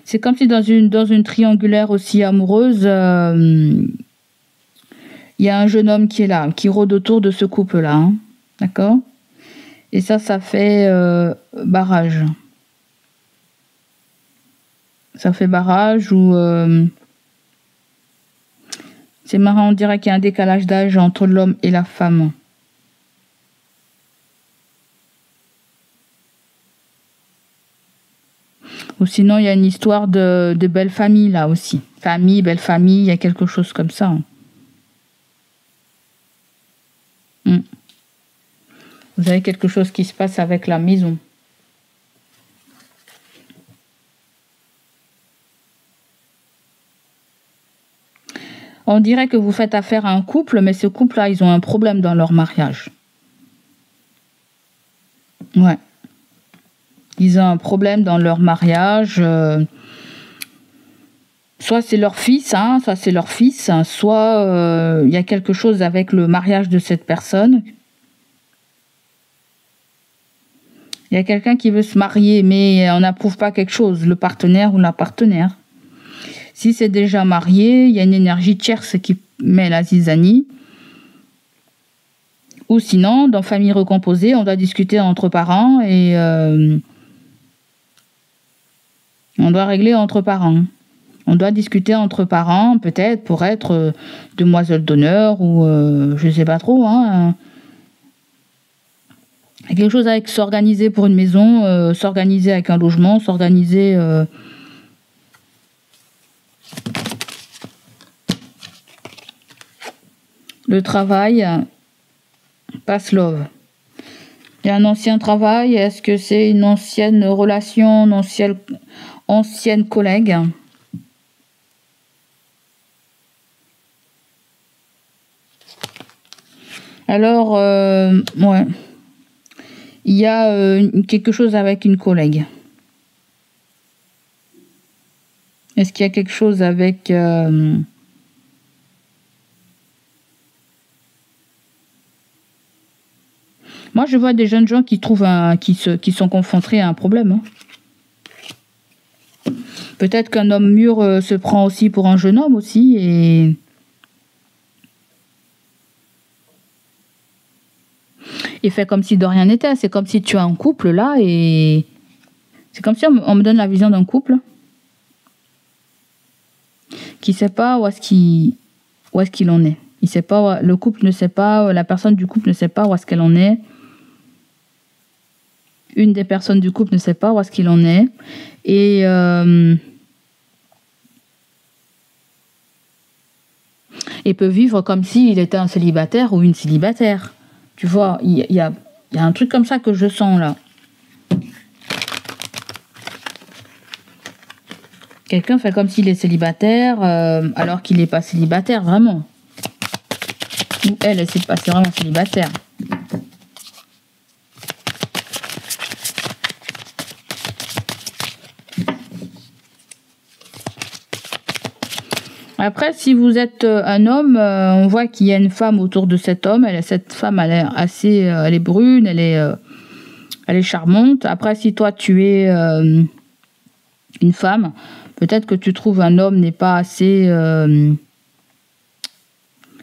C'est comme si dans une triangulaire aussi amoureuse, il y a un jeune homme qui est là, qui rôde autour de ce couple-là. Hein, d'accord? Et ça fait barrage. Ça fait barrage ou... c'est marrant, on dirait qu'il y a un décalage d'âge entre l'homme et la femme. Ou sinon, il y a une histoire de belle famille là aussi. Famille, belle famille, il y a quelque chose comme ça. Vous avez quelque chose qui se passe avec la maison. On dirait que vous faites affaire à un couple, mais ce couple-là, ils ont un problème dans leur mariage. Ouais. Ils ont un problème dans leur mariage. Soit c'est leur fils, hein, soit il y a quelque chose avec le mariage de cette personne. Il y a quelqu'un qui veut se marier, mais on n'approuve pas quelque chose, le partenaire ou la partenaire. Si c'est déjà marié, il y a une énergie tierce qui met la zizanie. Ou sinon, dans famille recomposée, on doit discuter entre parents et on doit régler entre parents. On doit discuter entre parents, peut-être pour être demoiselle d'honneur ou je sais pas trop. Hein. Quelque chose avec s'organiser pour une maison, s'organiser avec un logement, s'organiser... Le travail, passe love. Il y a un ancien travail, est-ce que c'est une ancienne relation, une ancienne collègue? Alors, ouais. Il y a quelque chose avec une collègue. Est-ce qu'il y a quelque chose avec... Moi, je vois des jeunes gens qui trouvent qui sont confrontés à un problème. Hein. Peut-être qu'un homme mûr se prend aussi pour un jeune homme aussi et fait comme si de rien n'était. C'est comme si tu as un couple là et c'est comme si on me donne la vision d'un couple qui sait pas où est-ce qu'il en est. Il sait pas, le couple ne sait pas, la personne du couple ne sait pas où est-ce qu'elle en est. Une des personnes du couple ne sait pas où est-ce qu'il en est et peut vivre comme s'il était un célibataire ou une célibataire. Tu vois, il y a un truc comme ça que je sens là. Quelqu'un fait comme s'il est célibataire alors qu'il n'est pas célibataire vraiment. Ou elle, c'est vraiment célibataire. Après, si vous êtes un homme, on voit qu'il y a une femme autour de cet homme. Cette femme, elle est assez, elle est brune, elle est charmante. Après, si toi tu es une femme, peut-être que tu trouves un homme n'est pas assez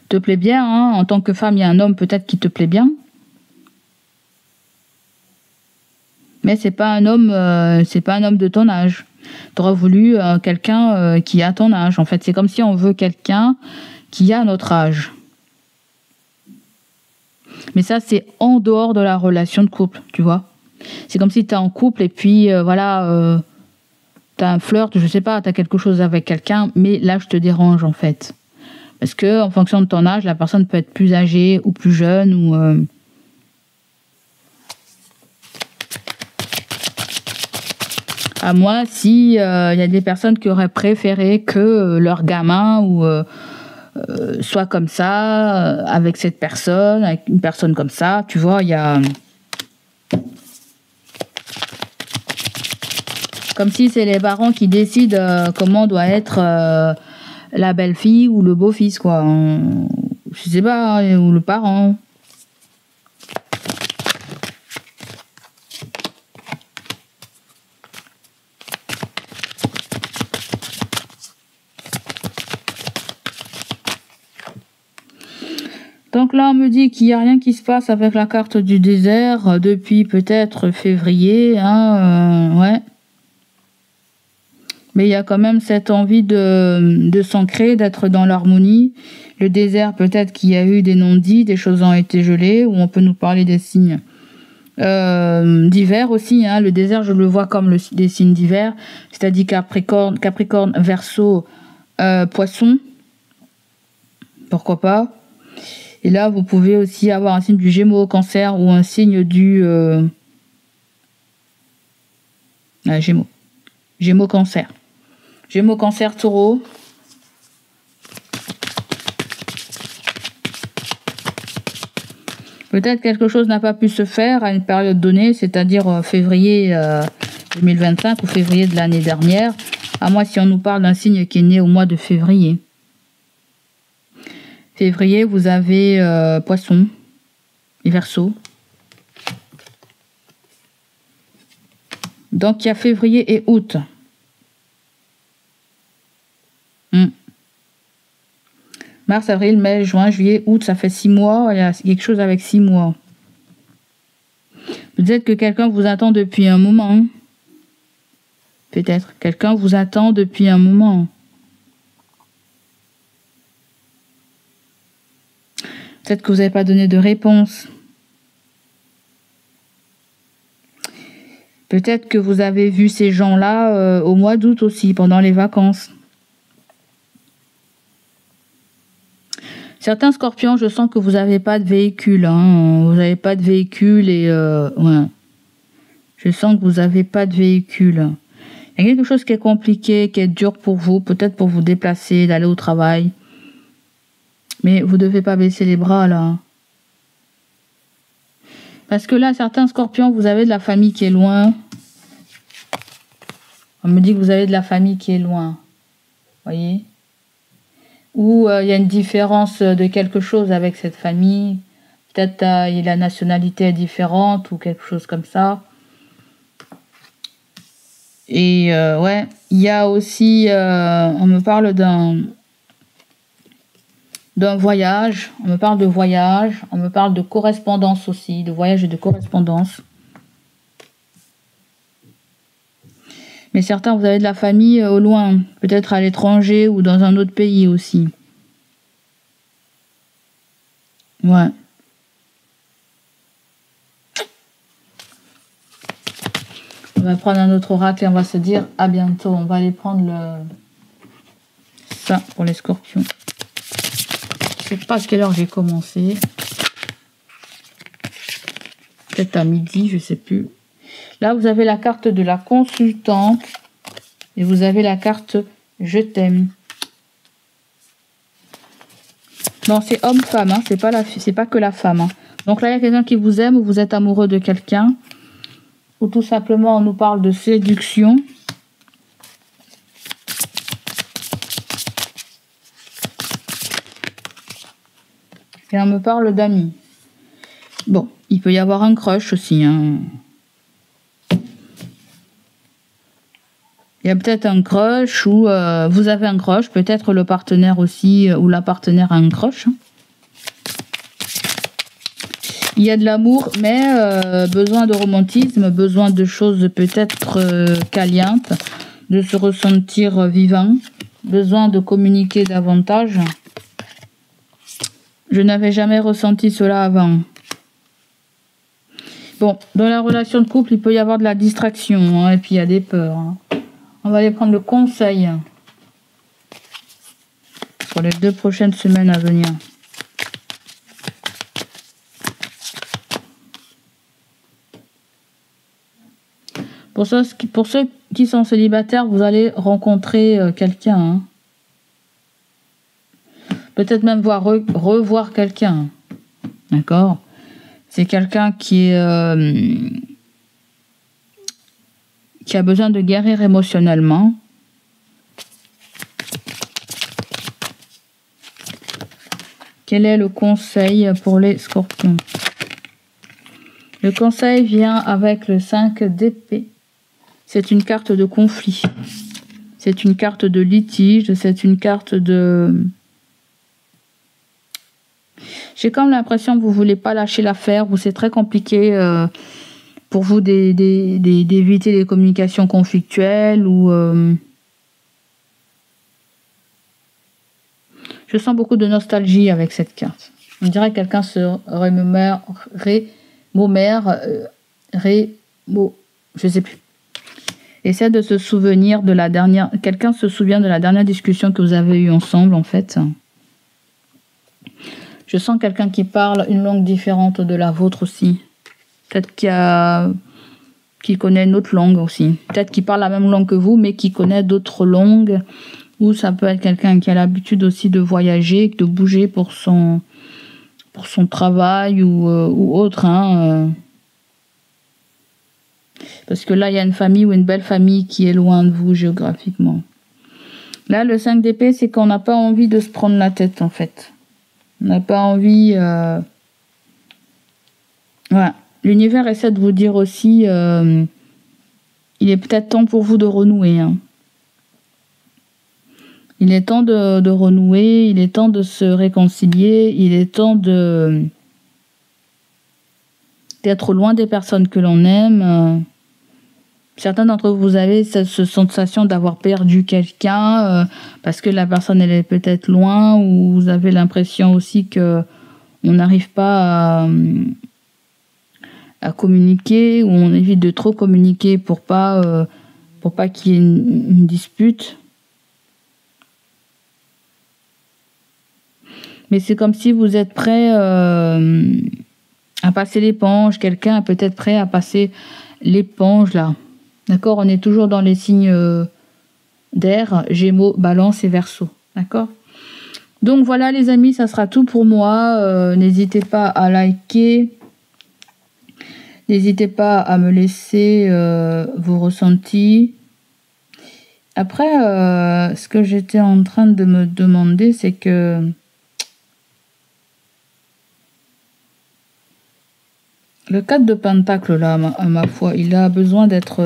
te plaît bien. Hein. En tant que femme, il y a un homme peut-être qui te plaît bien, mais c'est pas un homme de ton âge. Tu aurais voulu quelqu'un qui a ton âge. En fait, c'est comme si on veut quelqu'un qui a notre âge. Mais ça, c'est en dehors de la relation de couple, tu vois. C'est comme si tu es en couple et puis, voilà, tu as un flirt, je sais pas, tu as quelque chose avec quelqu'un, mais l'âge te dérange, en fait. Parce que en fonction de ton âge, la personne peut être plus âgée ou plus jeune ou... À moi, si y a des personnes qui auraient préféré que leur gamin ou soit comme ça, avec cette personne, avec une personne comme ça, tu vois, il y a... Comme si c'est les parents qui décident comment doit être la belle-fille ou le beau-fils, quoi. Je sais pas, ou le parent. Donc là, on me dit qu'il n'y a rien qui se passe avec la carte du désert depuis peut-être février. Hein, ouais. Mais il y a quand même cette envie de s'ancrer, d'être dans l'harmonie. Le désert, peut-être qu'il y a eu des non-dits, des choses ont été gelées, ou on peut nous parler des signes d'hiver aussi. Hein. Le désert, je le vois comme des signes d'hiver, c'est-à-dire Capricorne, Verseau, Poisson. Pourquoi pas? Et là, vous pouvez aussi avoir un signe du Gémeaux, Cancer ou un signe du Gémeaux, Cancer. Gémeaux, Cancer, Taureau. Peut-être quelque chose n'a pas pu se faire à une période donnée, c'est-à-dire février 2025 ou février de l'année dernière. À moi, si on nous parle d'un signe qui est né au mois de février. Février, vous avez Poisson et Verseau. Donc, il y a février et août. Mars, avril, mai, juin, juillet, août, ça fait 6 mois. Il y a quelque chose avec 6 mois. Peut-être que quelqu'un vous attend depuis un moment. Peut-être. Quelqu'un vous attend depuis un moment. Peut-être que vous n'avez pas donné de réponse. Peut-être que vous avez vu ces gens-là au mois d'août aussi, pendant les vacances. Certains scorpions, je sens que vous n'avez pas de véhicule. Hein. Vous n'avez pas de véhicule et... ouais. Je sens que vous n'avez pas de véhicule. Il y a quelque chose qui est compliqué, qui est dur pour vous, peut-être pour vous déplacer, d'aller au travail. Mais vous ne devez pas baisser les bras, là. Parce que là, certains scorpions, vous avez de la famille qui est loin. On me dit que vous avez de la famille qui est loin. Voyez? Ou il y a une différence de quelque chose avec cette famille. Peut-être la nationalité est différente ou quelque chose comme ça. Et ouais, il y a aussi, on me parle d'un voyage, on me parle de voyage, on me parle de correspondance aussi, de voyage et de correspondance. Mais certains, vous avez de la famille au loin, peut-être à l'étranger ou dans un autre pays aussi. Ouais. On va prendre un autre oracle et on va se dire à bientôt. On va aller prendre ça pour les scorpions. Je sais pas à quelle heure j'ai commencé. Peut-être à midi, je sais plus. Là, vous avez la carte de la consultante et vous avez la carte je t'aime. Non, c'est homme-femme, hein, c'est pas que la femme. Hein. Donc là, il y a quelqu'un qui vous aime ou vous êtes amoureux de quelqu'un. Ou tout simplement, on nous parle de séduction. Et on me parle d'amis. Bon, il peut y avoir un crush aussi. Hein. Il y a peut-être un crush ou vous avez un crush. Peut-être le partenaire aussi ou la partenaire a un crush. Hein. Il y a de l'amour, mais besoin de romantisme, besoin de choses peut-être calientes, de se ressentir vivant, besoin de communiquer davantage. Je n'avais jamais ressenti cela avant. Bon, dans la relation de couple, il peut y avoir de la distraction, hein, et puis il y a des peurs. Hein. On va aller prendre le conseil pour les 2 prochaines semaines à venir. Pour ceux qui sont célibataires, vous allez rencontrer quelqu'un. Hein. Peut-être même revoir quelqu'un. D'accord? C'est quelqu'un qui a besoin de guérir émotionnellement. Quel est le conseil pour les scorpions? Le conseil vient avec le 5 d'épée. C'est une carte de conflit. C'est une carte de litige. C'est une carte de... J'ai comme l'impression que vous ne voulez pas lâcher l'affaire, ou c'est très compliqué pour vous d'éviter les communications conflictuelles. Ou je sens beaucoup de nostalgie avec cette carte. On dirait que quelqu'un se je sais plus. Essaie de se souvenir de la dernière... Quelqu'un se souvient de la dernière discussion que vous avez eue ensemble, en fait. Je sens quelqu'un qui parle une langue différente de la vôtre aussi. Peut-être qui connaît une autre langue aussi. Peut-être qu'il parle la même langue que vous, mais qui connaît d'autres langues. Ou ça peut être quelqu'un qui a l'habitude aussi de voyager, de bouger pour son travail ou autre. Hein. Parce que là, il y a une famille ou une belle famille qui est loin de vous géographiquement. Là, le 5 d'épée, c'est qu'on n'a pas envie de se prendre la tête, en fait. On n'a pas envie... Voilà. L'univers essaie de vous dire aussi... il est peut-être temps pour vous de renouer. Hein. Il est temps de renouer, il est temps de se réconcilier, il est temps d'être loin des personnes que l'on aime. Certains d'entre vous avez cette sensation d'avoir perdu quelqu'un parce que la personne elle est peut-être loin, ou vous avez l'impression aussi que on n'arrive pas à communiquer, ou on évite de trop communiquer pour pas qu'il y ait une dispute. Mais c'est comme si vous êtes prêt à passer l'éponge. Quelqu'un est peut-être prêt à passer l'éponge là. D'accord? On est toujours dans les signes d'air, Gémeaux, Balance et Verseau. D'accord? Donc voilà les amis, ça sera tout pour moi. N'hésitez pas à liker, N'hésitez pas à me laisser vos ressentis. Après, ce que j'étais en train de me demander, c'est que le 4 de Pentacle, là, à ma foi, il a besoin d'être...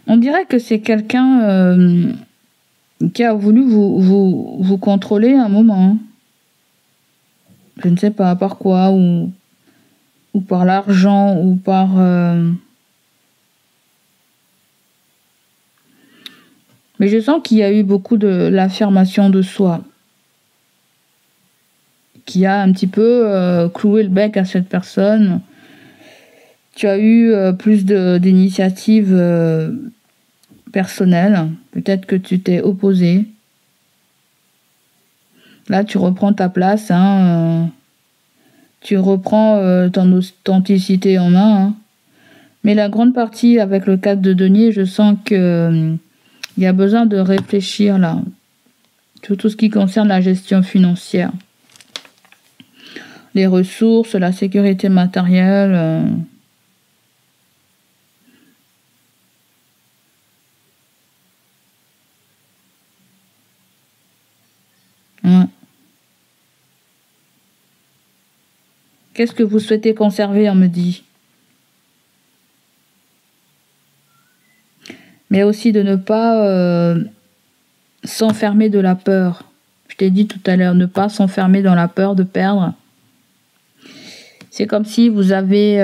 On dirait que c'est quelqu'un qui a voulu vous contrôler un moment. Hein. Je ne sais pas par quoi, ou par l'argent, ou par... Mais je sens qu'il y a eu beaucoup de l'affirmation de soi, qui a un petit peu cloué le bec à cette personne. Tu as eu plus d'initiatives personnelles. Peut-être que tu t'es opposé. Là, tu reprends ta place. Hein, tu reprends ton authenticité en main. Hein. Mais la grande partie, avec le 4 de denier, je sens que il y a besoin de réfléchir là. Sur tout ce qui concerne la gestion financière. Les ressources, la sécurité matérielle... Ouais. Qu'est-ce que vous souhaitez conserver, on me dit. Mais aussi de ne pas s'enfermer de la peur. Je t'ai dit tout à l'heure, ne pas s'enfermer dans la peur de perdre. C'est comme si vous avez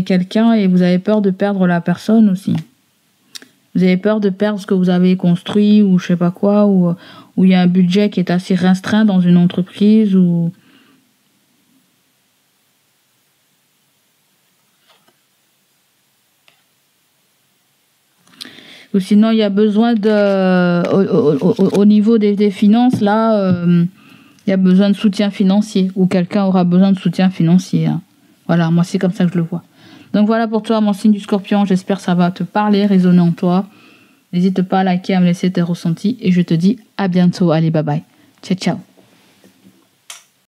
quelqu'un et vous avez peur de perdre la personne aussi. Vous avez peur de perdre ce que vous avez construit ou je sais pas quoi, ou il y a un budget qui est assez restreint dans une entreprise ou sinon il y a besoin au niveau des finances là, il y a besoin de soutien financier ou quelqu'un aura besoin de soutien financier. Hein. Voilà, moi c'est comme ça que je le vois. Donc voilà pour toi mon signe du Scorpion, j'espère que ça va te parler, résonner en toi. N'hésite pas à liker, à me laisser tes ressentis et je te dis à bientôt. Allez, bye bye. Ciao, ciao.